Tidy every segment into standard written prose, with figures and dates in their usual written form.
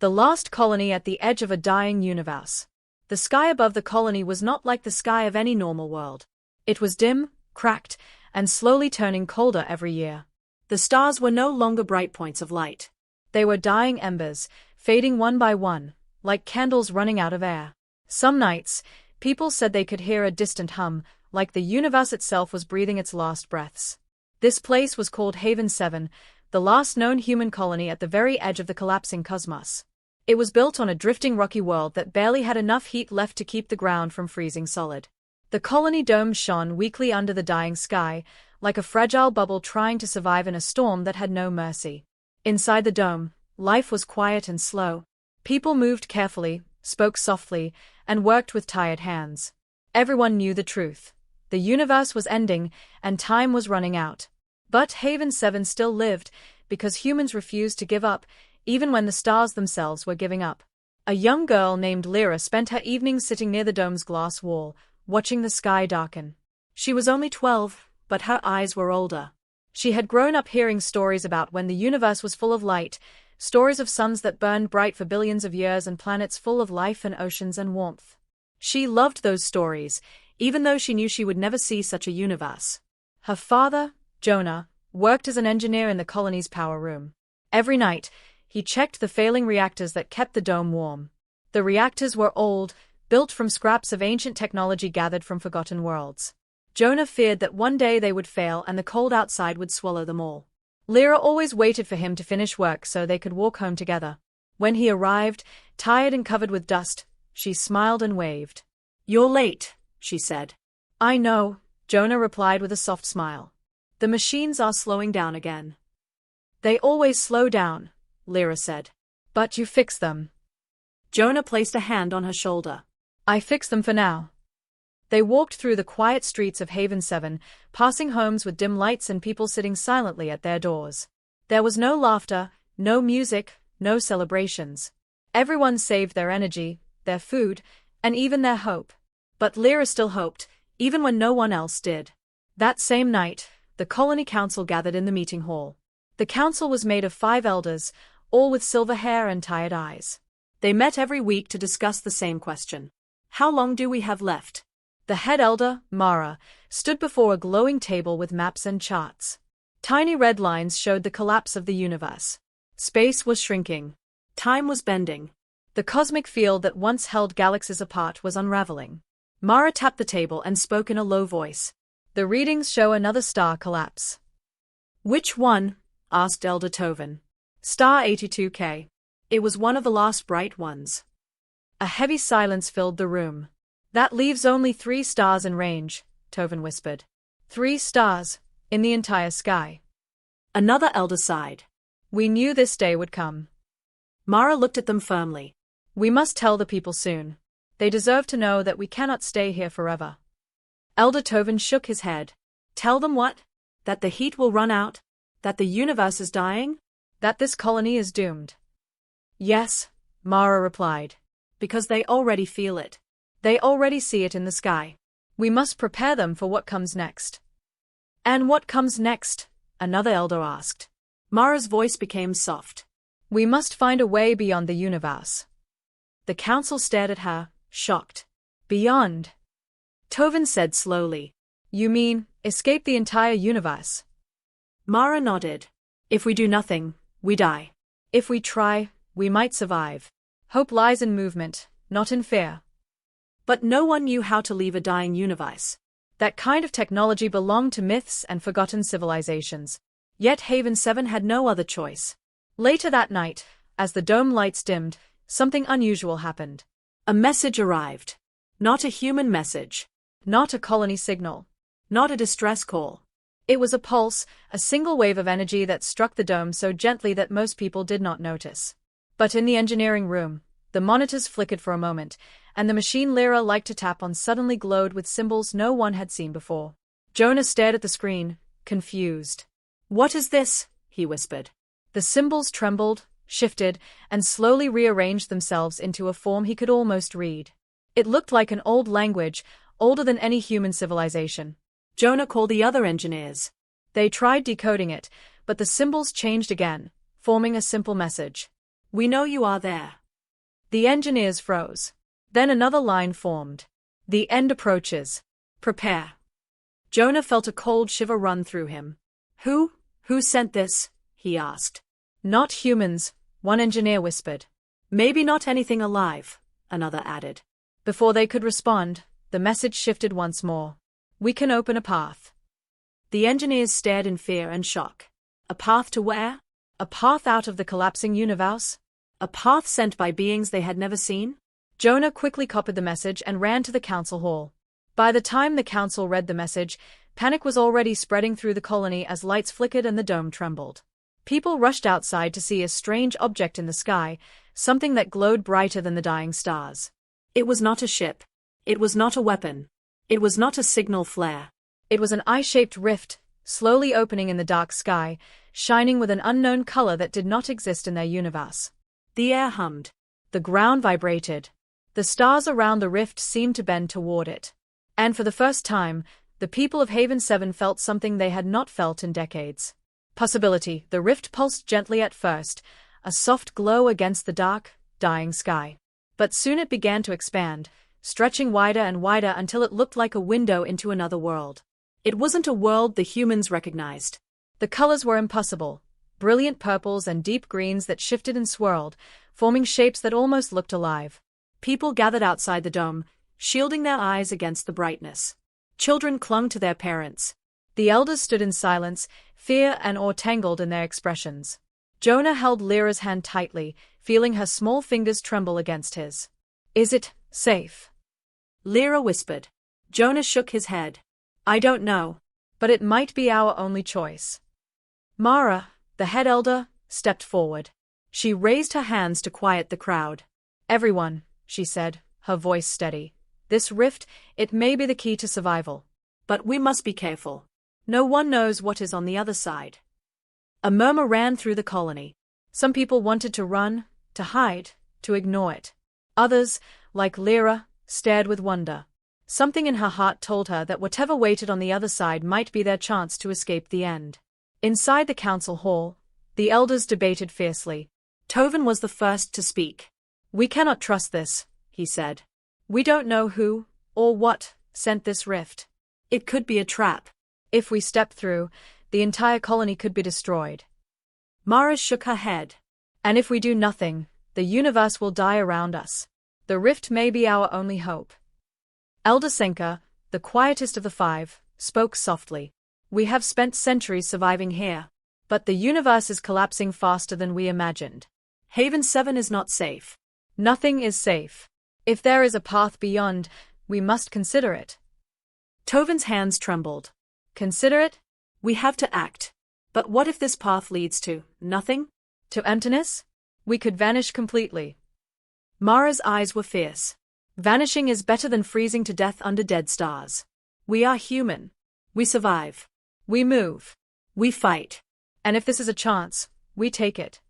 The last colony at the edge of a dying universe. The sky above the colony was not like the sky of any normal world. It was dim, cracked, and slowly turning colder every year. The stars were no longer bright points of light. They were dying embers, fading one by one, like candles running out of air. Some nights, people said they could hear a distant hum, like the universe itself was breathing its last breaths. This place was called Haven 7, the last known human colony at the very edge of the collapsing cosmos. It was built on a drifting rocky world that barely had enough heat left to keep the ground from freezing solid. The colony dome shone weakly under the dying sky, like a fragile bubble trying to survive in a storm that had no mercy. Inside the dome, life was quiet and slow. People moved carefully, spoke softly, and worked with tired hands. Everyone knew the truth. The universe was ending, and time was running out. But Haven 7 still lived, because humans refused to give up, even when the stars themselves were giving up. A young girl named Lyra spent her evenings sitting near the dome's glass wall, watching the sky darken. She was only 12, but her eyes were older. She had grown up hearing stories about when the universe was full of light, stories of suns that burned bright for billions of years and planets full of life and oceans and warmth. She loved those stories, even though she knew she would never see such a universe. Her father, Jonah, worked as an engineer in the colony's power room. Every night, he checked the failing reactors that kept the dome warm. The reactors were old, built from scraps of ancient technology gathered from forgotten worlds. Jonah feared that one day they would fail and the cold outside would swallow them all. Lyra always waited for him to finish work so they could walk home together. When he arrived, tired and covered with dust, she smiled and waved. "You're late," she said. "I know," Jonah replied with a soft smile. "The machines are slowing down again." "They always slow down," Lyra said. "But you fix them." Jonah placed a hand on her shoulder. "I fix them for now." They walked through the quiet streets of Haven 7, passing homes with dim lights and people sitting silently at their doors. There was no laughter, no music, no celebrations. Everyone saved their energy, their food, and even their hope. But Lyra still hoped, even when no one else did. That same night, the colony council gathered in the meeting hall. The council was made of 5 elders, all with silver hair and tired eyes. They met every week to discuss the same question. How long do we have left? The head elder, Mara, stood before a glowing table with maps and charts. Tiny red lines showed the collapse of the universe. Space was shrinking. Time was bending. The cosmic field that once held galaxies apart was unraveling. Mara tapped the table and spoke in a low voice. "The readings show another star collapse." "Which one?" asked Elder Tovin. "Star 82K. It was one of the last bright ones." A heavy silence filled the room. "That leaves only 3 stars in range," Tovin whispered. 3 stars, in the entire sky. Another elder sighed. "We knew this day would come." Mara looked at them firmly. "We must tell the people soon. They deserve to know that we cannot stay here forever." Elder Tovin shook his head. "Tell them what? That the heat will run out? That the universe is dying? That this colony is doomed?" "Yes," Mara replied. "Because they already feel it. They already see it in the sky. We must prepare them for what comes next." "And what comes next?" another elder asked. Mara's voice became soft. "We must find a way beyond the universe." The council stared at her, shocked. "Beyond?" Tovin said slowly. "You mean, escape the entire universe?" Mara nodded. "If we do nothing, we die. If we try, we might survive. Hope lies in movement, not in fear." But no one knew how to leave a dying universe. That kind of technology belonged to myths and forgotten civilizations. Yet Haven 7 had no other choice. Later that night, as the dome lights dimmed, something unusual happened. A message arrived. Not a human message. Not a colony signal. Not a distress call. It was a pulse, a single wave of energy that struck the dome so gently that most people did not notice. But in the engineering room, the monitors flickered for a moment, and the machine Lyra liked to tap on suddenly glowed with symbols no one had seen before. Jonah stared at the screen, confused. "What is this?" he whispered. The symbols trembled, shifted, and slowly rearranged themselves into a form he could almost read. It looked like an old language, older than any human civilization. Jonah called the other engineers. They tried decoding it, but the symbols changed again, forming a simple message. We know you are there. The engineers froze. Then another line formed. The end approaches. Prepare. Jonah felt a cold shiver run through him. Who sent this? He asked. Not humans, one engineer whispered. Maybe not anything alive, another added. Before they could respond, the message shifted once more. We can open a path. The engineers stared in fear and shock. A path to where? A path out of the collapsing universe? A path sent by beings they had never seen? Jonah quickly copied the message and ran to the council hall. By the time the council read the message, panic was already spreading through the colony as lights flickered and the dome trembled. People rushed outside to see a strange object in the sky, something that glowed brighter than the dying stars. It was not a ship. It was not a weapon. It was not a signal flare. It was an eye-shaped rift, slowly opening in the dark sky, shining with an unknown color that did not exist in their universe. The air hummed. The ground vibrated. The stars around the rift seemed to bend toward it. And for the first time, the people of Haven 7 felt something they had not felt in decades. Possibility. The rift pulsed gently at first, a soft glow against the dark, dying sky. But soon it began to expand, stretching wider and wider until it looked like a window into another world. It wasn't a world the humans recognized. The colors were impossible, brilliant purples and deep greens that shifted and swirled, forming shapes that almost looked alive. People gathered outside the dome, shielding their eyes against the brightness. Children clung to their parents. The elders stood in silence, fear and awe tangled in their expressions. Jonah held Lyra's hand tightly, feeling her small fingers tremble against his. Is it safe? Lyra whispered. Jonah shook his head. I don't know. But it might be our only choice. Mara, the head elder, stepped forward. She raised her hands to quiet the crowd. Everyone, she said, her voice steady. This rift, it may be the key to survival. But we must be careful. No one knows what is on the other side. A murmur ran through the colony. Some people wanted to run, to hide, to ignore it. Others, like Lyra, stared with wonder. Something in her heart told her that whatever waited on the other side might be their chance to escape the end. Inside the council hall, the elders debated fiercely. Tovin was the first to speak. We cannot trust this, he said. We don't know who, or what, sent this rift. It could be a trap. If we step through, the entire colony could be destroyed. Mara shook her head. And if we do nothing, the universe will die around us. The rift may be our only hope. Elder Senka, the quietest of the five, spoke softly. We have spent centuries surviving here. But the universe is collapsing faster than we imagined. Haven 7 is not safe. Nothing is safe. If there is a path beyond, we must consider it. Tovin's hands trembled. Consider it? We have to act. But what if this path leads to nothing? To emptiness? We could vanish completely. Mara's eyes were fierce. Vanishing is better than freezing to death under dead stars. We are human. We survive. We move. We fight. And if this is a chance, we take it.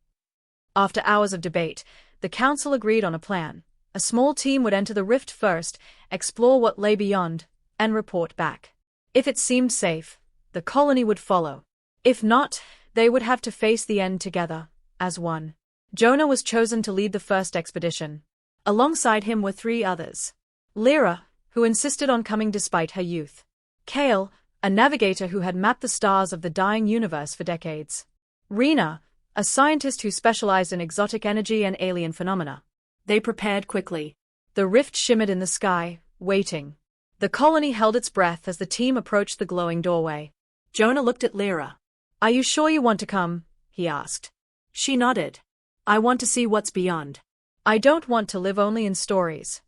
After hours of debate, the council agreed on a plan. A small team would enter the rift first, explore what lay beyond, and report back. If it seemed safe, the colony would follow. If not, they would have to face the end together, as one. Jonah was chosen to lead the first expedition. Alongside him were three others. Lyra, who insisted on coming despite her youth. Kale, a navigator who had mapped the stars of the dying universe for decades. Rena, a scientist who specialized in exotic energy and alien phenomena. They prepared quickly. The rift shimmered in the sky, waiting. The colony held its breath as the team approached the glowing doorway. Jonah looked at Lyra. Are you sure you want to come? He asked. She nodded. I want to see what's beyond. I don't want to live only in stories.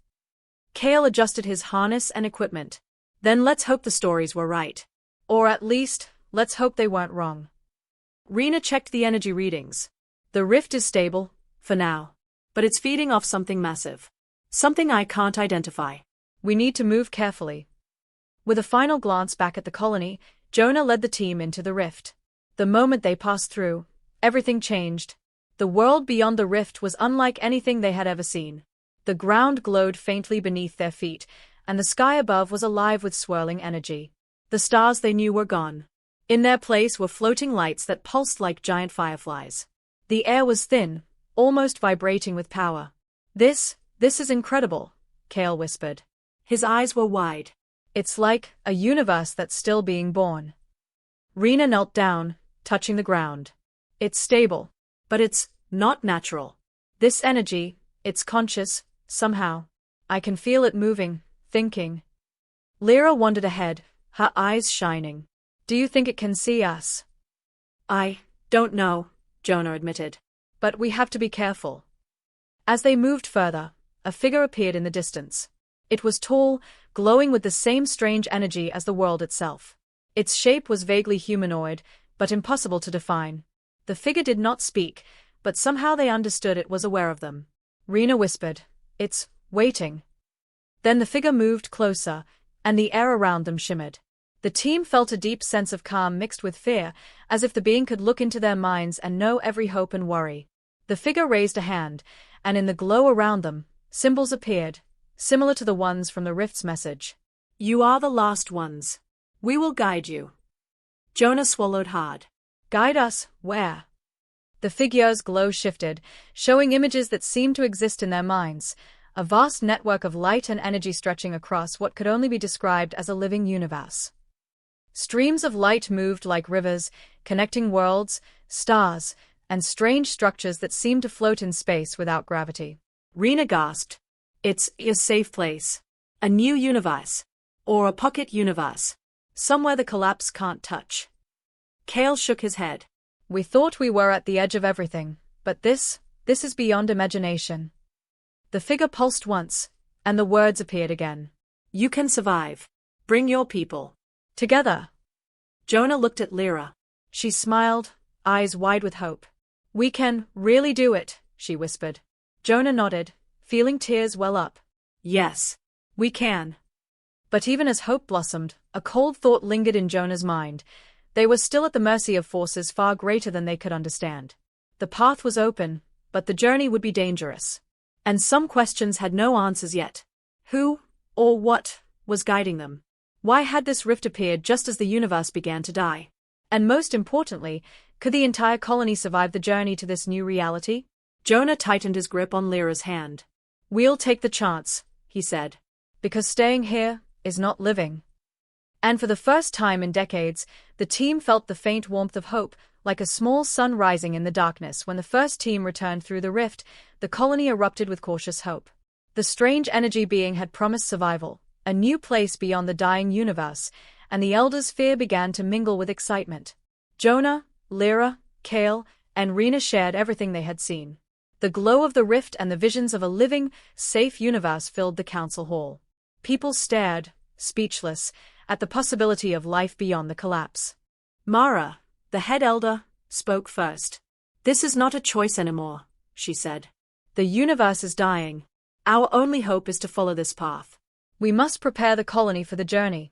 Kale adjusted his harness and equipment. Then let's hope the stories were right. Or at least, let's hope they weren't wrong. Rena checked the energy readings. The rift is stable, for now. But it's feeding off something massive. Something I can't identify. We need to move carefully. With a final glance back at the colony, Jonah led the team into the rift. The moment they passed through, everything changed. The world beyond the rift was unlike anything they had ever seen. The ground glowed faintly beneath their feet, and the sky above was alive with swirling energy. The stars they knew were gone. In their place were floating lights that pulsed like giant fireflies. The air was thin, almost vibrating with power. This is incredible, Kale whispered. His eyes were wide. It's like a universe that's still being born. Rena knelt down, touching the ground. It's stable, but it's not natural. This energy, it's conscious, somehow. I can feel it moving, thinking. Lyra wandered ahead, her eyes shining. Do you think it can see us? I don't know, Jonah admitted. But we have to be careful. As they moved further, a figure appeared in the distance. It was tall, glowing with the same strange energy as the world itself. Its shape was vaguely humanoid, but impossible to define. The figure did not speak, but somehow they understood it was aware of them. Rena whispered, "It's waiting." Then the figure moved closer, and the air around them shimmered. The team felt a deep sense of calm mixed with fear, as if the being could look into their minds and know every hope and worry. The figure raised a hand, and in the glow around them, symbols appeared, similar to the ones from the Rift's message. "You are the last ones. We will guide you." Jonah swallowed hard. Guide us, where? The figure's glow shifted, showing images that seemed to exist in their minds, a vast network of light and energy stretching across what could only be described as a living universe. Streams of light moved like rivers, connecting worlds, stars, and strange structures that seemed to float in space without gravity. Rena gasped. It's a safe place. A new universe. Or a pocket universe. Somewhere the collapse can't touch. Kale shook his head. We thought we were at the edge of everything, but this is beyond imagination. The figure pulsed once, and the words appeared again. You can survive. Bring your people. Together. Jonah looked at Lyra. She smiled, eyes wide with hope. We can really do it, she whispered. Jonah nodded, feeling tears well up. Yes, we can. But even as hope blossomed, a cold thought lingered in Jonah's mind. They were still at the mercy of forces far greater than they could understand. The path was open, but the journey would be dangerous. And some questions had no answers yet. Who, or what, was guiding them? Why had this rift appeared just as the universe began to die? And most importantly, could the entire colony survive the journey to this new reality? Jonah tightened his grip on Lyra's hand. We'll take the chance, he said. Because staying here is not living. And for the first time in decades, the team felt the faint warmth of hope, like a small sun rising in the darkness. When the first team returned through the rift, the colony erupted with cautious hope. The strange energy being had promised survival, a new place beyond the dying universe, and the elders' fear began to mingle with excitement. Jonah, Lyra, Kale, and Rena shared everything they had seen. The glow of the rift and the visions of a living, safe universe filled the council hall. People stared, speechless, at the possibility of life beyond the collapse. Mara, the head elder, spoke first. This is not a choice anymore, she said. The universe is dying. Our only hope is to follow this path. We must prepare the colony for the journey.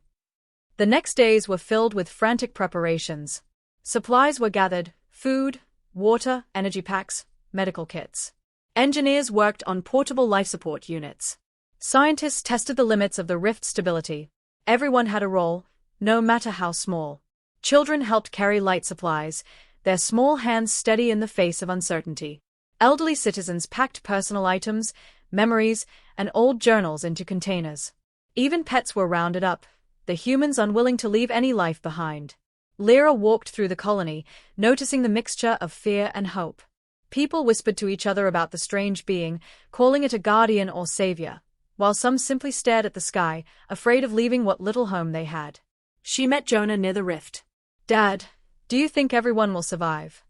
The next days were filled with frantic preparations. Supplies were gathered, food, water, energy packs, medical kits. Engineers worked on portable life support units. Scientists tested the limits of the rift's stability. Everyone had a role, no matter how small. Children helped carry light supplies, their small hands steady in the face of uncertainty. Elderly citizens packed personal items, memories, and old journals into containers. Even pets were rounded up, the humans unwilling to leave any life behind. Lyra walked through the colony, noticing the mixture of fear and hope. People whispered to each other about the strange being, calling it a guardian or savior, while some simply stared at the sky, afraid of leaving what little home they had. She met Jonah near the rift. Dad, do you think everyone will survive?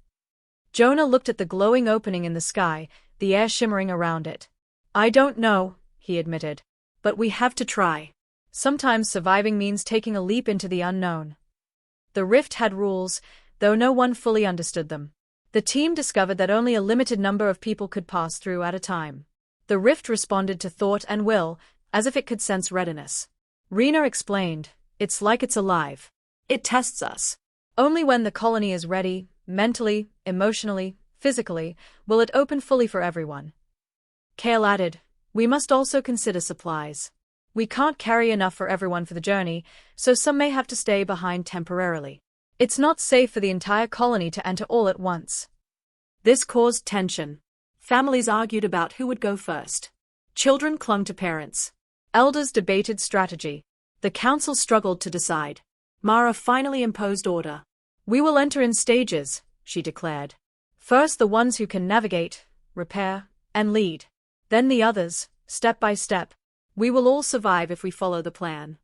Jonah looked at the glowing opening in the sky, the air shimmering around it. I don't know, he admitted. But we have to try. Sometimes surviving means taking a leap into the unknown. The rift had rules, though no one fully understood them. The team discovered that only a limited number of people could pass through at a time. The rift responded to thought and will, as if it could sense readiness. Rena explained, it's like it's alive. It tests us. Only when the colony is ready, mentally, emotionally, physically, will it open fully for everyone. Kale added, we must also consider supplies. We can't carry enough for everyone for the journey, so some may have to stay behind temporarily. It's not safe for the entire colony to enter all at once. This caused tension. Families argued about who would go first. Children clung to parents. Elders debated strategy. The council struggled to decide. Mara finally imposed order. "We will enter in stages," she declared. "First the ones who can navigate, repair, and lead. Then the others, step by step. We will all survive if we follow the plan."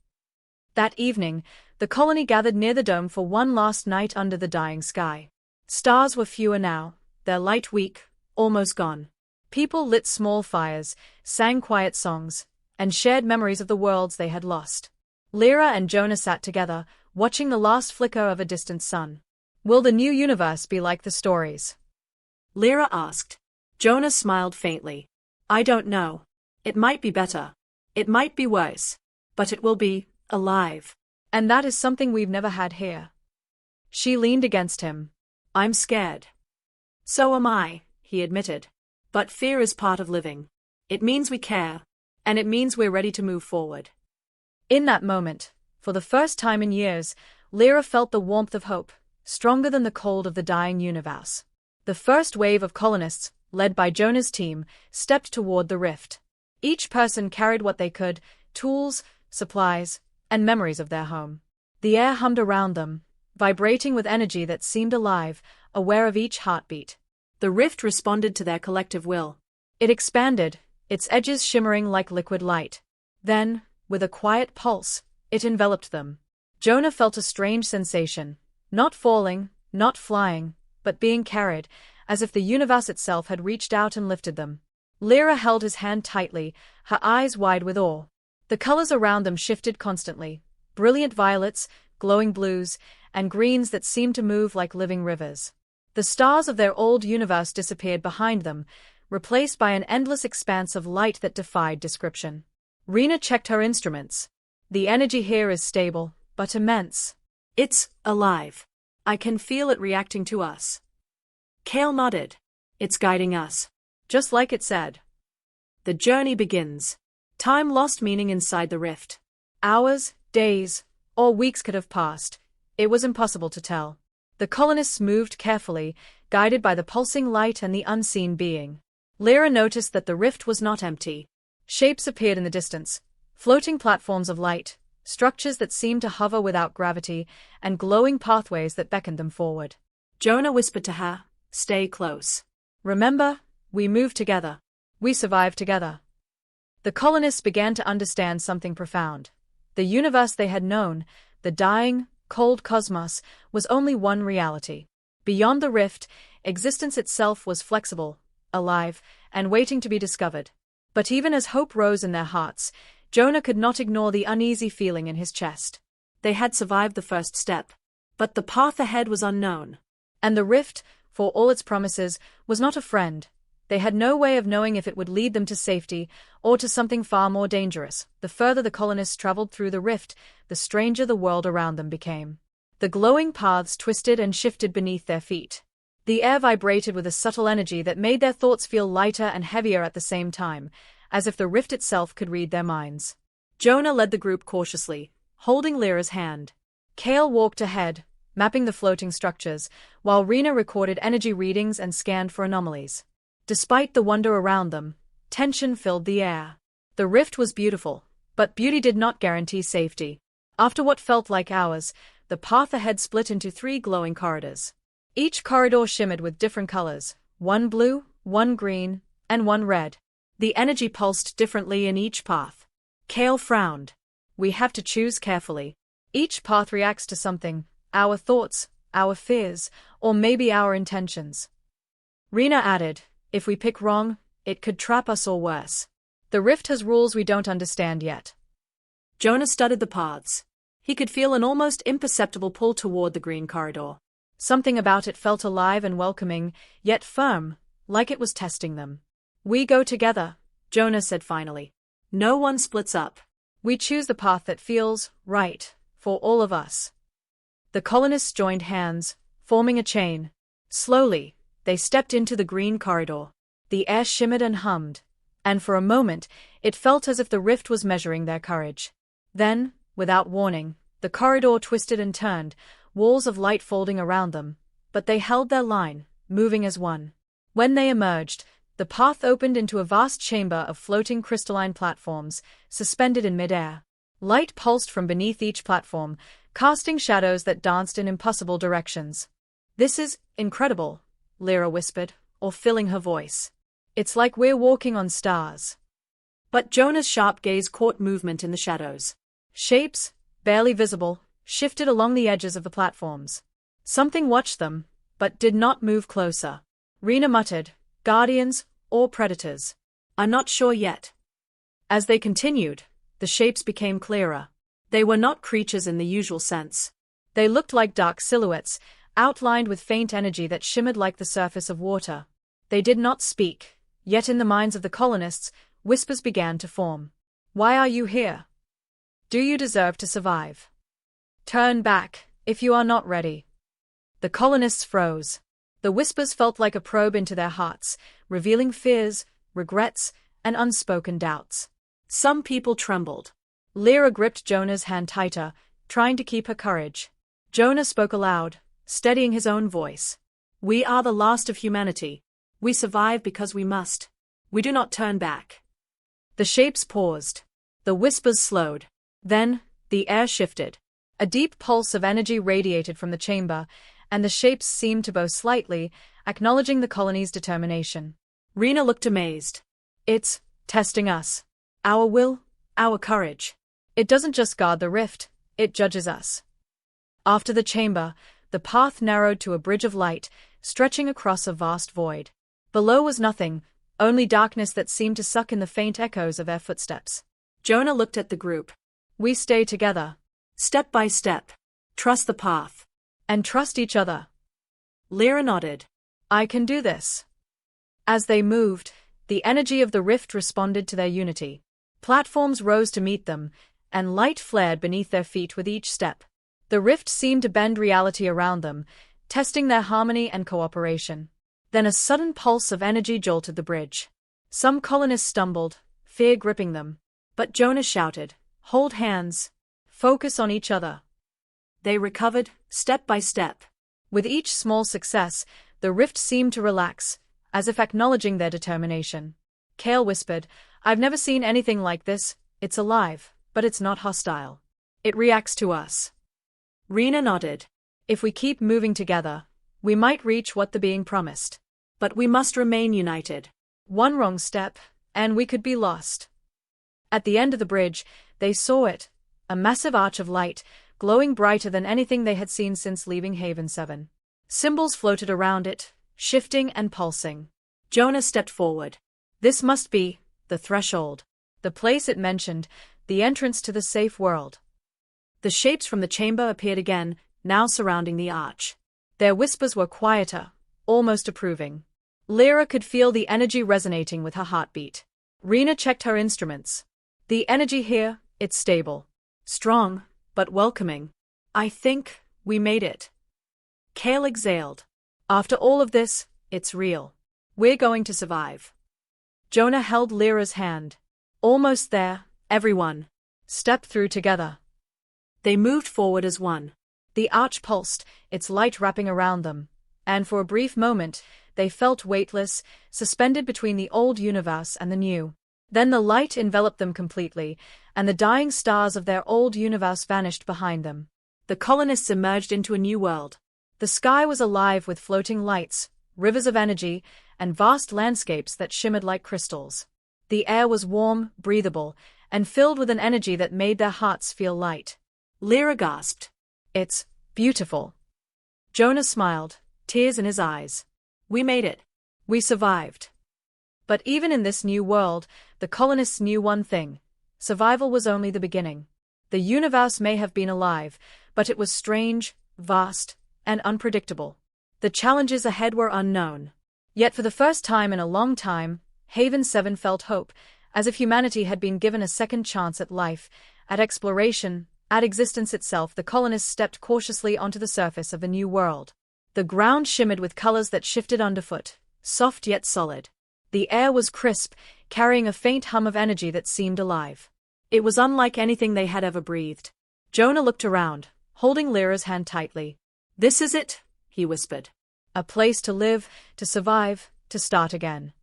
That evening, the colony gathered near the dome for one last night under the dying sky. Stars were fewer now, their light weak, almost gone. People lit small fires, sang quiet songs, and shared memories of the worlds they had lost. Lyra and Jonah sat together, watching the last flicker of a distant sun. "Will the new universe be like the stories?" Lyra asked. Jonah smiled faintly. "I don't know. It might be better. It might be worse. But it will be alive. And that is something we've never had here." She leaned against him. "I'm scared." "So am I," he admitted. "But fear is part of living. It means we care, and it means we're ready to move forward." In that moment, for the first time in years, Lyra felt the warmth of hope, stronger than the cold of the dying universe. The first wave of colonists, led by Jonah's team, stepped toward the rift. Each person carried what they could: tools, supplies, and memories of their home. The air hummed around them, vibrating with energy that seemed alive, aware of each heartbeat. The rift responded to their collective will. It expanded, its edges shimmering like liquid light. Then, with a quiet pulse, it enveloped them. Jonah felt a strange sensation, not falling, not flying, but being carried, as if the universe itself had reached out and lifted them. Lyra held his hand tightly, her eyes wide with awe. The colors around them shifted constantly: brilliant violets, glowing blues, and greens that seemed to move like living rivers. The stars of their old universe disappeared behind them, replaced by an endless expanse of light that defied description. Rena checked her instruments. "The energy here is stable, but immense." "It's alive. I can feel it reacting to us." Kale nodded. "It's guiding us." Just like it said. The journey begins. Time lost meaning inside the rift. Hours, days, or weeks could have passed. It was impossible to tell. The colonists moved carefully, guided by the pulsing light and the unseen being. Lyra noticed that the rift was not empty. Shapes appeared in the distance, floating platforms of light, structures that seemed to hover without gravity, and glowing pathways that beckoned them forward. Jonah whispered to her, "Stay close. Remember, we moved together. We survived together." The colonists began to understand something profound. The universe they had known, the dying, cold cosmos, was only one reality. Beyond the rift, existence itself was flexible, alive, and waiting to be discovered. But even as hope rose in their hearts, Jonah could not ignore the uneasy feeling in his chest. They had survived the first step, but the path ahead was unknown. And the rift, for all its promises, was not a friend. They had no way of knowing if it would lead them to safety, or to something far more dangerous. The further the colonists traveled through the rift, the stranger the world around them became. The glowing paths twisted and shifted beneath their feet. The air vibrated with a subtle energy that made their thoughts feel lighter and heavier at the same time, as if the rift itself could read their minds. Jonah led the group cautiously, holding Lyra's hand. Kale walked ahead, mapping the floating structures, while Rena recorded energy readings and scanned for anomalies. Despite the wonder around them, tension filled the air. The rift was beautiful, but beauty did not guarantee safety. After what felt like hours, the path ahead split into 3 glowing corridors. Each corridor shimmered with different colors, one blue, one green, and one red. The energy pulsed differently in each path. Kale frowned. "We have to choose carefully. Each path reacts to something: our thoughts, our fears, or maybe our intentions." Rena added, "If we pick wrong, it could trap us or worse. The rift has rules we don't understand yet." Jonah studied the paths. He could feel an almost imperceptible pull toward the green corridor. Something about it felt alive and welcoming, yet firm, like it was testing them. "We go together," Jonah said finally. "No one splits up. We choose the path that feels right for all of us." The colonists joined hands, forming a chain. Slowly, they stepped into the green corridor. The air shimmered and hummed, and for a moment, it felt as if the rift was measuring their courage. Then, without warning, the corridor twisted and turned, walls of light folding around them, but they held their line, moving as one. When they emerged, The path opened into a vast chamber of floating crystalline platforms, suspended in midair. Light pulsed from beneath each platform, casting shadows that danced in impossible directions. "This is incredible," Lyra whispered, or filling her voice. "It's like we're walking on stars." But Jonah's sharp gaze caught movement in the shadows. Shapes, barely visible, shifted along the edges of the platforms. Something watched them, but did not move closer. Rena muttered, "Guardians or predators?" "I'm not sure yet." As they continued, the shapes became clearer. They were not creatures in the usual sense. They looked like dark silhouettes, outlined with faint energy that shimmered like the surface of water. They did not speak, yet in the minds of the colonists, whispers began to form. "Why are you here? Do you deserve to survive? Turn back, if you are not ready." The colonists froze. The whispers felt like a probe into their hearts, revealing fears, regrets, and unspoken doubts. Some people trembled. Lyra gripped Jonah's hand tighter, trying to keep her courage. Jonah spoke aloud, steadying his own voice. "We are the last of humanity. We survive because we must. We do not turn back." The shapes paused. The whispers slowed. Then, the air shifted. A deep pulse of energy radiated from the chamber, and the shapes seemed to bow slightly, acknowledging the colony's determination. Rena looked amazed. "It's testing us. Our will, our courage. It doesn't just guard the rift, it judges us." After the chamber, the path narrowed to a bridge of light, stretching across a vast void. Below was nothing, only darkness that seemed to suck in the faint echoes of their footsteps. Jonah looked at the group. "We stay together. Step by step. Trust the path. And trust each other." Lyra nodded. "I can do this." As they moved, the energy of the rift responded to their unity. Platforms rose to meet them, and light flared beneath their feet with each step. The rift seemed to bend reality around them, testing their harmony and cooperation. Then a sudden pulse of energy jolted the bridge. Some colonists stumbled, fear gripping them. But Jonah shouted, "Hold hands. Focus on each other." They recovered, step by step. With each small success, the rift seemed to relax, as if acknowledging their determination. Kale whispered, "I've never seen anything like this. It's alive, but it's not hostile. It reacts to us." Rena nodded. "If we keep moving together, we might reach what the being promised. But we must remain united. One wrong step, and we could be lost." At the end of the bridge, they saw it, a massive arch of light, glowing brighter than anything they had seen since leaving Haven 7. Symbols floated around it, shifting and pulsing. Jonah stepped forward. This must be the threshold, the place it mentioned, the entrance to the safe world. The shapes from the chamber appeared again, now surrounding the arch. Their whispers were quieter, almost approving. Lyra could feel the energy resonating with her heartbeat. Rena checked her instruments. "The energy here, it's stable. Strong, but welcoming. I think we made it." Kale exhaled. "After all of this, it's real. We're going to survive." Jonah held Lyra's hand. "Almost there, everyone. Step through together." They moved forward as one. The arch pulsed, its light wrapping around them, and for a brief moment, they felt weightless, suspended between the old universe and the new. Then the light enveloped them completely, and the dying stars of their old universe vanished behind them. The colonists emerged into a new world. The sky was alive with floating lights, rivers of energy, and vast landscapes that shimmered like crystals. The air was warm, breathable, and filled with an energy that made their hearts feel light. Lyra gasped. "It's beautiful." Jonah smiled, tears in his eyes. "We made it. We survived." But even in this new world, the colonists knew one thing: survival was only the beginning. The universe may have been alive, but it was strange, vast, and unpredictable. The challenges ahead were unknown. Yet for the first time in a long time, Haven 7 felt hope, as if humanity had been given a second chance at life, at exploration, at existence itself. The colonists stepped cautiously onto the surface of the new world. The ground shimmered with colors that shifted underfoot, soft yet solid. The air was crisp, carrying a faint hum of energy that seemed alive. It was unlike anything they had ever breathed. Jonah looked around, holding Lyra's hand tightly. "This is it," he whispered. "A place to live, to survive, to start again."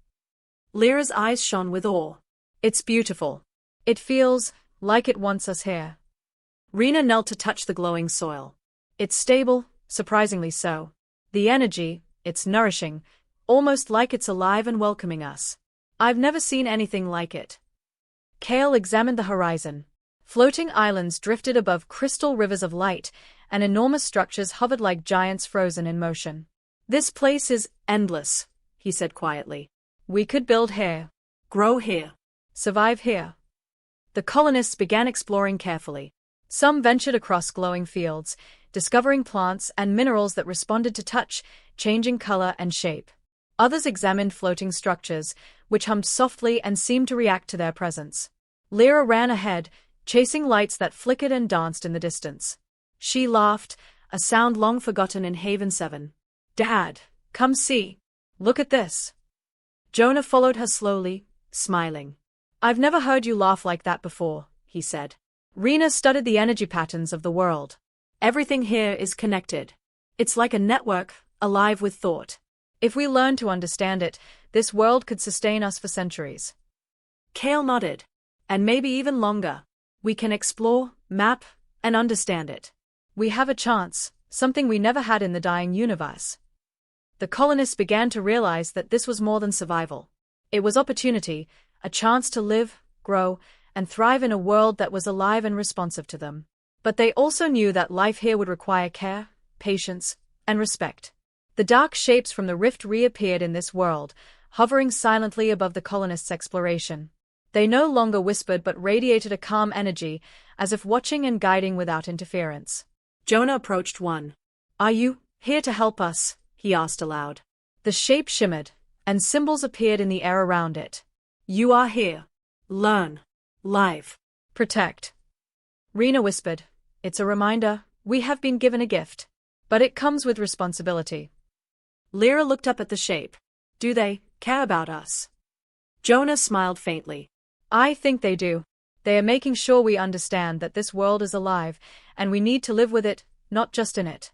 Lyra's eyes shone with awe. It's beautiful. It feels like it wants us here. Rena knelt to touch the glowing soil. It's stable, surprisingly so. The energy, it's nourishing, almost like it's alive and welcoming us. I've never seen anything like it. Kale examined the horizon. Floating islands drifted above crystal rivers of light, and enormous structures hovered like giants frozen in motion. This place is endless, he said quietly. We could build here. Grow here. Survive here. The colonists began exploring carefully. Some ventured across glowing fields, discovering plants and minerals that responded to touch, changing color and shape. Others examined floating structures, which hummed softly and seemed to react to their presence. Lyra ran ahead, chasing lights that flickered and danced in the distance. She laughed, a sound long forgotten in Haven 7. Dad, come see. Look at this. Jonah followed her slowly, smiling. I've never heard you laugh like that before, he said. Rena studied the energy patterns of the world. Everything here is connected. It's like a network, alive with thought. If we learn to understand it, this world could sustain us for centuries. Kale nodded. And maybe even longer. We can explore, map, and understand it. We have a chance, something we never had in the dying universe. The colonists began to realize that this was more than survival. It was opportunity, a chance to live, grow, and thrive in a world that was alive and responsive to them. But they also knew that life here would require care, patience, and respect. The dark shapes from the rift reappeared in this world, hovering silently above the colonists' exploration. They no longer whispered but radiated a calm energy, as if watching and guiding without interference. Jonah approached one. Are you here to help us? He asked aloud. The shape shimmered, and symbols appeared in the air around it. You are here. Learn. Live. Protect. Rena whispered. It's a reminder, we have been given a gift. But it comes with responsibility. Lyra looked up at the shape. Do they care about us? Jonah smiled faintly. I think they do. They are making sure we understand that this world is alive, and we need to live with it, not just in it.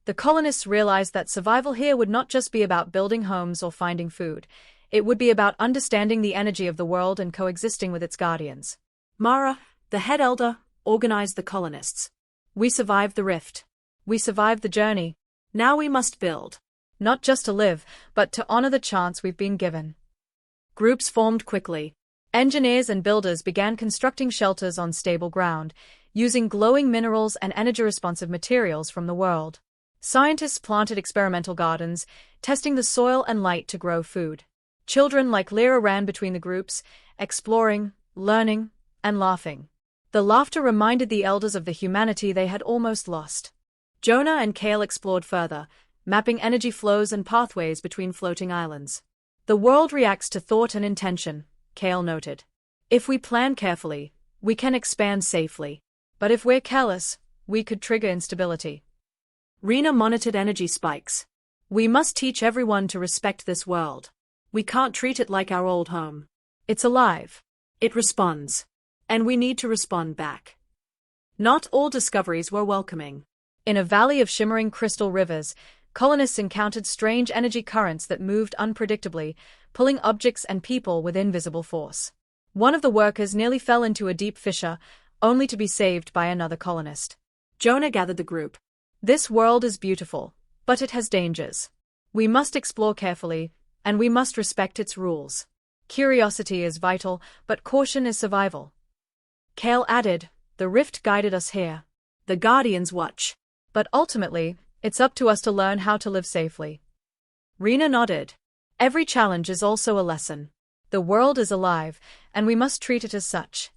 The colonists realized that survival here would not just be about building homes or finding food. It would be about understanding the energy of the world and coexisting with its guardians. Mara, the head elder, organized the colonists. We survived the rift. We survived the journey. Now we must build. Not just to live, but to honor the chance we've been given. Groups formed quickly. Engineers and builders began constructing shelters on stable ground, using glowing minerals and energy-responsive materials from the world. Scientists planted experimental gardens, testing the soil and light to grow food. Children like Lyra ran between the groups, exploring, learning, and laughing. The laughter reminded the elders of the humanity they had almost lost. Jonah and Kale explored further, mapping energy flows and pathways between floating islands. The world reacts to thought and intention, Kale noted. If we plan carefully, we can expand safely. But if we're careless, we could trigger instability. Rena monitored energy spikes. We must teach everyone to respect this world. We can't treat it like our old home. It's alive. It responds. And we need to respond back. Not all discoveries were welcoming. In a valley of shimmering crystal rivers, colonists encountered strange energy currents that moved unpredictably, pulling objects and people with invisible force. One of the workers nearly fell into a deep fissure, only to be saved by another colonist. Jonah gathered the group. This world is beautiful, but it has dangers. We must explore carefully, and we must respect its rules. Curiosity is vital, but caution is survival. Kale added, the rift guided us here. The guardians watch. But ultimately, it's up to us to learn how to live safely. Rena nodded. Every challenge is also a lesson. The world is alive, and we must treat it as such.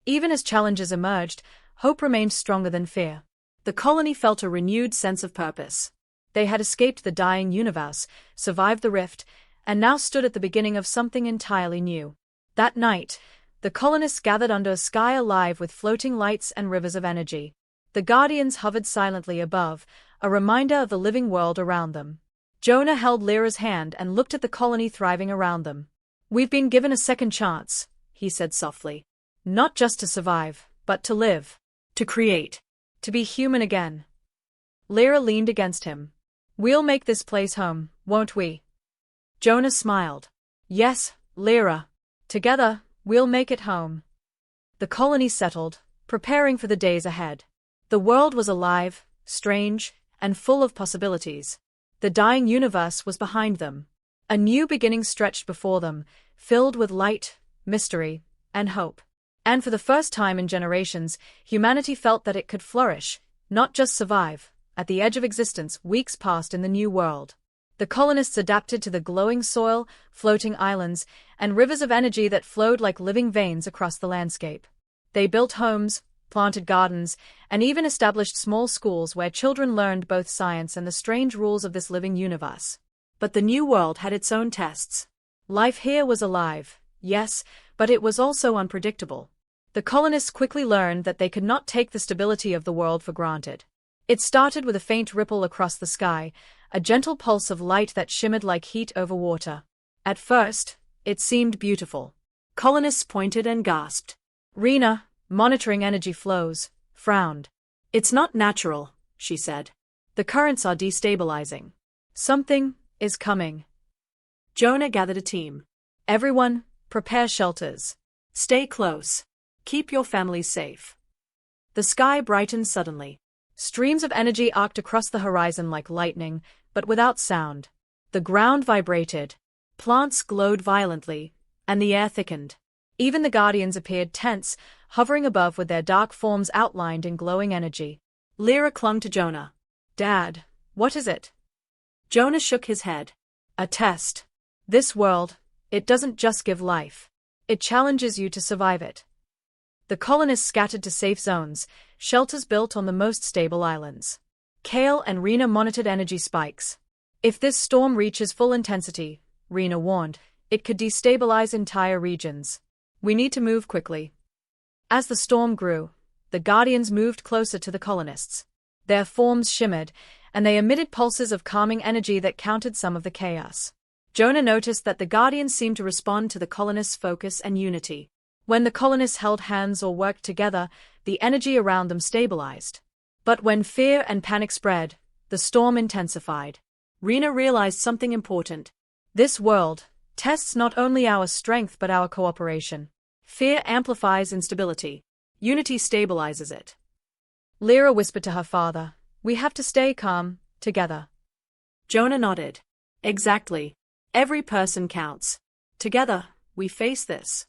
Even as challenges emerged, hope remained stronger than fear. The colony felt a renewed sense of purpose. They had escaped the dying universe, survived the rift, and now stood at the beginning of something entirely new. That night, the colonists gathered under a sky alive with floating lights and rivers of energy. The guardians hovered silently above, a reminder of the living world around them. Jonah held Lyra's hand and looked at the colony thriving around them. We've been given a second chance, he said softly. Not just to survive, but to live. To create. To be human again. Lyra leaned against him. We'll make this place home, won't we? Jonah smiled. Yes, Lyra. Together, we'll make it home. The colony settled, preparing for the days ahead. The world was alive, strange, and full of possibilities. The dying universe was behind them. A new beginning stretched before them, filled with light, mystery, and hope. And for the first time in generations, humanity felt that it could flourish, not just survive. At the edge of existence, weeks passed in the new world. The colonists adapted to the glowing soil, floating islands, and rivers of energy that flowed like living veins across the landscape. They built homes, planted gardens, and even established small schools where children learned both science and the strange rules of this living universe. But the new world had its own tests. Life here was alive, yes, but it was also unpredictable. The colonists quickly learned that they could not take the stability of the world for granted. It started with a faint ripple across the sky, a gentle pulse of light that shimmered like heat over water. At first, it seemed beautiful. Colonists pointed and gasped. Rena, monitoring energy flows, frowned. It's not natural, she said. The currents are destabilizing. Something is coming. Jonah gathered a team. Everyone, prepare shelters. Stay close. Keep your families safe. The sky brightened suddenly. Streams of energy arced across the horizon like lightning, but without sound. The ground vibrated. Plants glowed violently, and the air thickened. Even the guardians appeared tense, hovering above with their dark forms outlined in glowing energy. Lyra clung to Jonah. Dad, what is it? Jonah shook his head. A test. This world, it doesn't just give life. It challenges you to survive it. The colonists scattered to safe zones, shelters built on the most stable islands. Kale and Rena monitored energy spikes. If this storm reaches full intensity, Rena warned, it could destabilize entire regions. We need to move quickly. As the storm grew, the guardians moved closer to the colonists. Their forms shimmered, and they emitted pulses of calming energy that countered some of the chaos. Jonah noticed that the guardians seemed to respond to the colonists' focus and unity. When the colonists held hands or worked together, the energy around them stabilized. But when fear and panic spread, the storm intensified. Rena realized something important. This world tests not only our strength but our cooperation. Fear amplifies instability. Unity stabilizes it. Lyra whispered to her father, "We have to stay calm, together." Jonah nodded. Exactly. Every person counts. Together, we face this.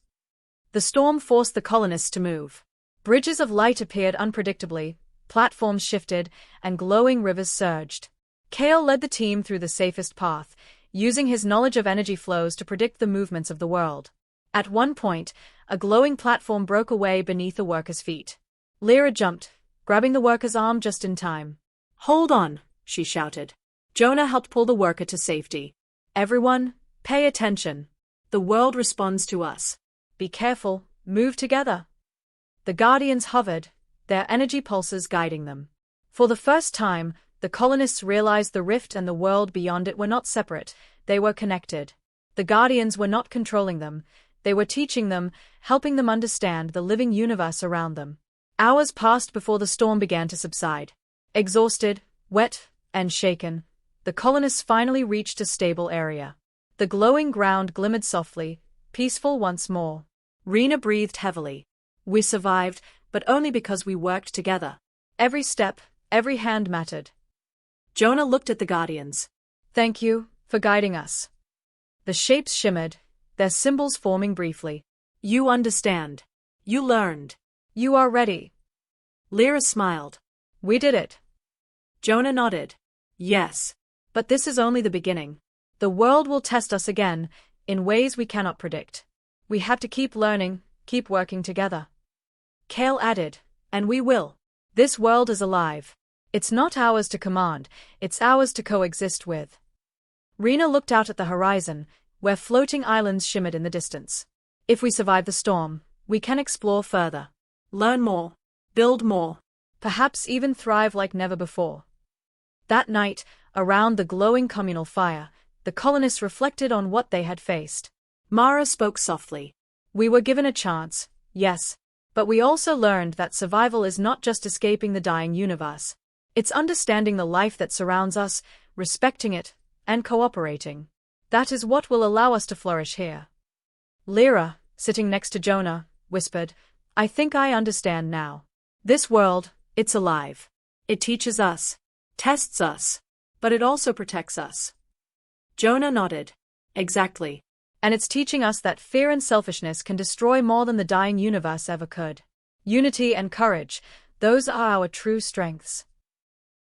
The storm forced the colonists to move. Bridges of light appeared unpredictably, platforms shifted, and glowing rivers surged. Kale led the team through the safest path, using his knowledge of energy flows to predict the movements of the world. At one point, a glowing platform broke away beneath a worker's feet. Lyra jumped, grabbing the worker's arm just in time. "Hold on," she shouted. Jonah helped pull the worker to safety. "Everyone, pay attention. The world responds to us. Be careful, move together." The guardians hovered, their energy pulses guiding them. For the first time, the colonists realized the rift and the world beyond it were not separate, they were connected. The guardians were not controlling them, they were teaching them, helping them understand the living universe around them. Hours passed before the storm began to subside. Exhausted, wet, and shaken, the colonists finally reached a stable area. The glowing ground glimmered softly, peaceful once more. Rena breathed heavily. We survived, but only because we worked together. Every step, every hand mattered. Jonah looked at the guardians. "Thank you for guiding us." The shapes shimmered, their symbols forming briefly. "You understand. You learned. You are ready." Lyra smiled. "We did it." Jonah nodded. "Yes. But this is only the beginning. The world will test us again, in ways we cannot predict. We have to keep learning, keep working together." Kale added, "And we will. This world is alive. It's not ours to command, it's ours to coexist with." Rena looked out at the horizon, where floating islands shimmered in the distance. "If we survive the storm, we can explore further. Learn more. Build more. Perhaps even thrive like never before." That night, around the glowing communal fire, the colonists reflected on what they had faced. Mara spoke softly. "We were given a chance, yes, but we also learned that survival is not just escaping the dying universe. It's understanding the life that surrounds us, respecting it, and cooperating. That is what will allow us to flourish here. Lyra, sitting next to Jonah, whispered, I think I understand now. This world, it's alive. It teaches us, tests us, but it also protects us. Jonah nodded. Exactly. And it's teaching us that fear and selfishness can destroy more than the dying universe ever could. Unity and courage, those are our true strengths.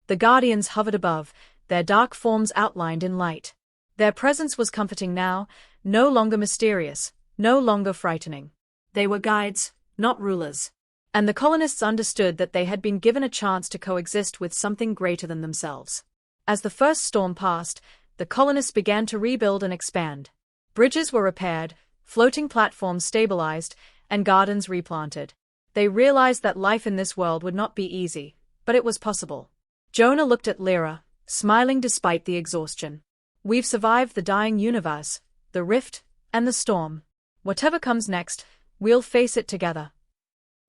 The Guardians hovered above, their dark forms outlined in light. Their presence was comforting now, no longer mysterious, no longer frightening. They were guides, not rulers. And the colonists understood that they had been given a chance to coexist with something greater than themselves. As the first storm passed, the colonists began to rebuild and expand. Bridges were repaired, floating platforms stabilized, and gardens replanted. They realized that life in this world would not be easy, but it was possible. Jonah looked at Lyra, smiling despite the exhaustion. We've survived the dying universe, the rift, and the storm. Whatever comes next, we'll face it together.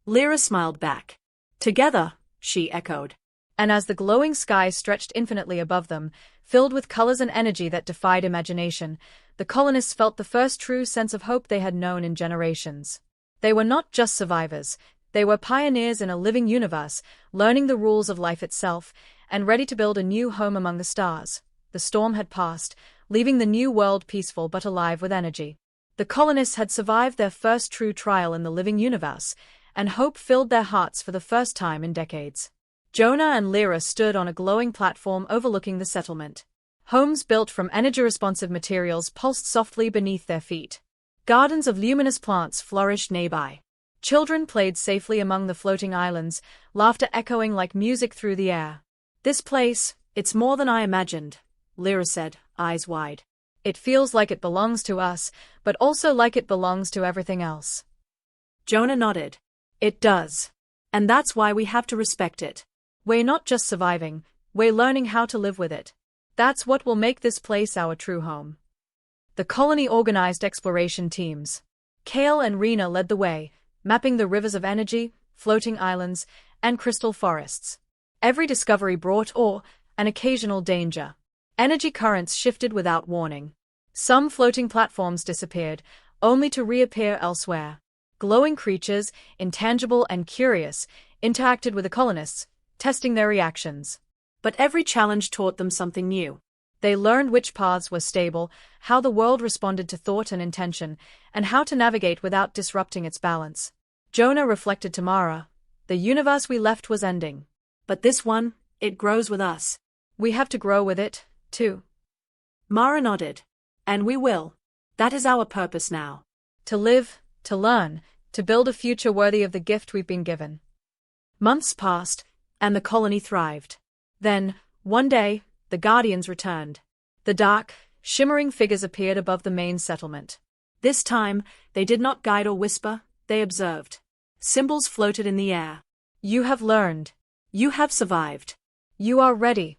Lyra smiled back. Together, she echoed. And as the glowing sky stretched infinitely above them, filled with colors and energy that defied imagination, the colonists felt the first true sense of hope they had known in generations. They were not just survivors, they were pioneers in a living universe, learning the rules of life itself, and ready to build a new home among the stars. The storm had passed, leaving the new world peaceful but alive with energy. The colonists had survived their first true trial in the living universe, and hope filled their hearts for the first time in decades. Jonah and Lyra stood on a glowing platform overlooking the settlement. Homes built from energy-responsive materials pulsed softly beneath their feet. Gardens of luminous plants flourished nearby. Children played safely among the floating islands, laughter echoing like music through the air. This place, it's more than I imagined, Lyra said, eyes wide. It feels like it belongs to us, but also like it belongs to everything else. Jonah nodded. It does. And that's why we have to respect it. We're not just surviving, we're learning how to live with it. That's what will make this place our true home. The colony organized exploration teams. Kale and Rena led the way, mapping the rivers of energy, floating islands, and crystal forests. Every discovery brought awe and occasional danger. Energy currents shifted without warning. Some floating platforms disappeared, only to reappear elsewhere. Glowing creatures, intangible and curious, interacted with the colonists, testing their reactions. But every challenge taught them something new. They learned which paths were stable, how the world responded to thought and intention, and how to navigate without disrupting its balance. Jonah reflected to Mara. The universe we left was ending. But this one, it grows with us. We have to grow with it, too. Mara nodded. And we will. That is our purpose now. To live, to learn, to build a future worthy of the gift we've been given. Months passed, and the colony thrived. Then, one day, the Guardians returned. The dark, shimmering figures appeared above the main settlement. This time, they did not guide or whisper, they observed. Symbols floated in the air. You have learned. You have survived. You are ready.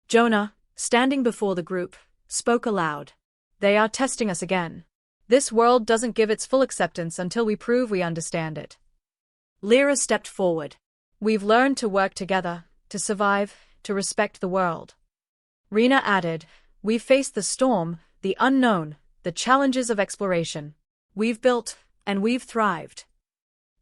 Jonah, standing before the group, spoke aloud. They are testing us again. This world doesn't give its full acceptance until we prove we understand it. Lyra stepped forward. We've learned to work together, to survive, to respect the world. Rena added, we've faced the storm, the unknown, the challenges of exploration. We've built, and we've thrived.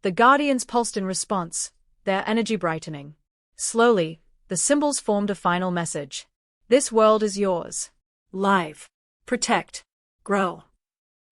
The Guardians pulsed in response, their energy brightening. Slowly, the symbols formed a final message. This world is yours. Live. Protect. Grow.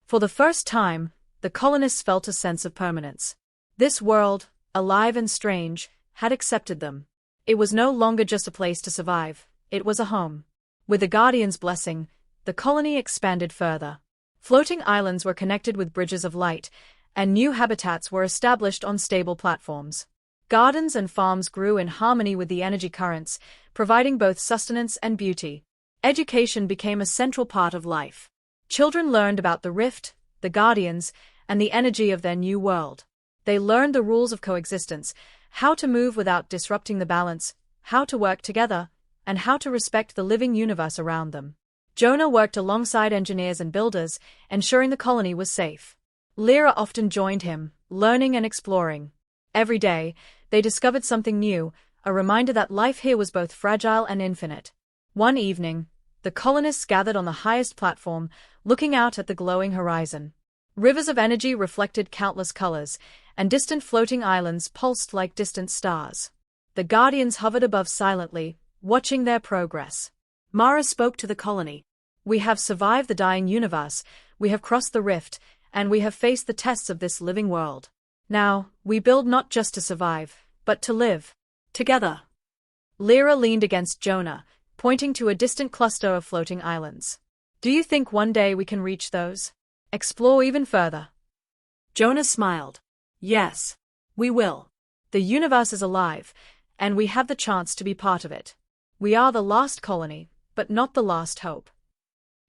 For the first time, the colonists felt a sense of permanence. This world, alive and strange, had accepted them. It was no longer just a place to survive, it was a home. With the Guardians' blessing, the colony expanded further. Floating islands were connected with bridges of light, and new habitats were established on stable platforms. Gardens and farms grew in harmony with the energy currents, providing both sustenance and beauty. Education became a central part of life. Children learned about the rift, the Guardians, and the energy of their new world. They learned the rules of coexistence, how to move without disrupting the balance, how to work together, and how to respect the living universe around them. Jonah worked alongside engineers and builders, ensuring the colony was safe. Lyra often joined him, learning and exploring. Every day, they discovered something new, a reminder that life here was both fragile and infinite. One evening, The colonists gathered on the highest platform, looking out at the glowing horizon. Rivers of energy reflected countless colors, and distant floating islands pulsed like distant stars. The Guardians hovered above silently, watching their progress. Mara spoke to the colony. "We have survived the dying universe, we have crossed the rift, and we have faced the tests of this living world. Now, we build not just to survive, but to live. Together." Lyra leaned against Jonah, pointing to a distant cluster of floating islands. "Do you think one day we can reach those? Explore even further?" Jonah smiled. "Yes, we will. The universe is alive, and we have the chance to be part of it. We are the last colony, but not the last hope."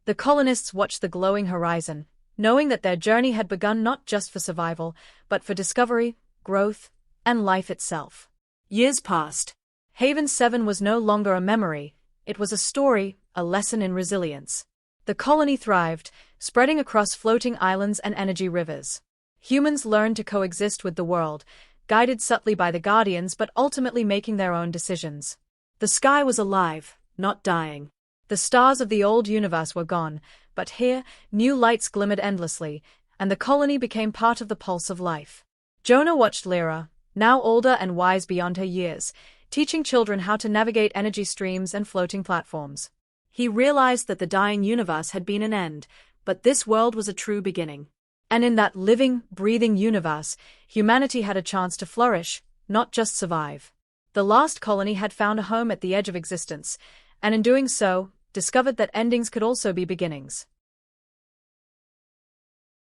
The colonists watched the glowing horizon, knowing that their journey had begun not just for survival, but for discovery, growth, and life itself. Years passed. Haven 7 was no longer a memory, it was a story, a lesson in resilience. The colony thrived, spreading across floating islands and energy rivers. Humans learned to coexist with the world, guided subtly by the Guardians but ultimately making their own decisions. The sky was alive, not dying. The stars of the old universe were gone, but here, new lights glimmered endlessly, and the colony became part of the pulse of life. Jonah watched Lyra, now older and wise beyond her years, teaching children how to navigate energy streams and floating platforms. He realized that the dying universe had been an end, but this world was a true beginning. And in that living, breathing universe, humanity had a chance to flourish, not just survive. The last colony had found a home at the edge of existence, and in doing so, discovered that endings could also be beginnings.